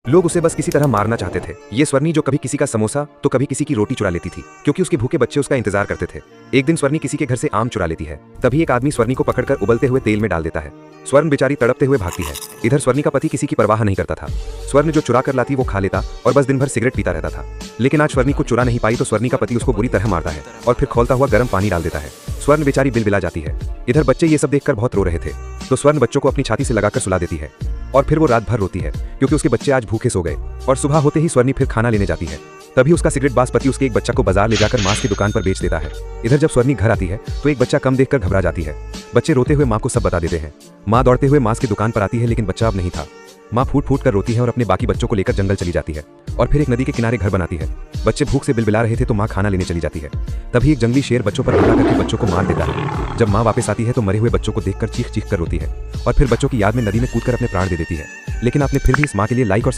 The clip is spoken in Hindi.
लोग उसे बस किसी तरह मारना चाहते थे। ये स्वर्णी जो कभी किसी का समोसा तो कभी किसी की रोटी चुरा लेती थी, क्योंकि उसके भूखे बच्चे उसका इंतजार करते थे। एक दिन स्वर्णी किसी के घर से आम चुरा लेती है। तभी एक आदमी स्वर्णी को पकड़कर उबलते हुए तेल में डाल देता है। स्वर्ण बेचारी तड़पते हुए भागती है। इधर स्वर्णी का पति किसी की परवाह नहीं करता था। स्वर्ण जो चुरा कर लाती वो खा लेता और बस दिन भर सिगरेट पीता रहता था। लेकिन आज स्वर्णी को चुरा नहीं पाई तो स्वर्णी का पति उसको बुरी तरह मारता है और फिर खौलता हुआ गर्म पानी डाल देता है। स्वर्ण बेचारी बिलबिला जाती है। इधर बच्चे ये सब देखकर बहुत रो रहे थे, तो स्वर्ण बच्चों को अपनी छाती से लगाकर सुला देती है और फिर वो रात भर रोती है, क्योंकि उसके बच्चे आज भूखे सो गए। और सुबह होते ही स्वर्णी फिर खाना लेने जाती है। तभी उसका सिगरेट बाज पति उसके एक बच्चा को बाजार ले जाकर मांस की दुकान पर बेच देता है। इधर जब स्वर्णी घर आती है तो एक बच्चा कम देखकर घबरा जाती है। बच्चे रोते हुए माँ को सब बता देते हैं। माँ दौड़ते हुए मांस की दुकान पर आती है, लेकिन बच्चा अब नहीं था। माँ फूट फूट कर रोती है और अपने बाकी बच्चों को लेकर जंगल चली जाती है और फिर एक नदी के किनारे घर बनाती है। बच्चे भूख से बिलबिला रहे थे तो माँ खाना लेने चली जाती है। तभी एक जंगली शेर बच्चों पर हमला करके बच्चों को मार देता है। जब माँ वापस आती है तो मरे हुए बच्चों को देखकर चीख चीख कर रोती है और फिर बच्चों की याद में नदी में कूदकर अपने प्राण दे देती है। लेकिन आपने फिर भी इस माँ के लिए लाइक और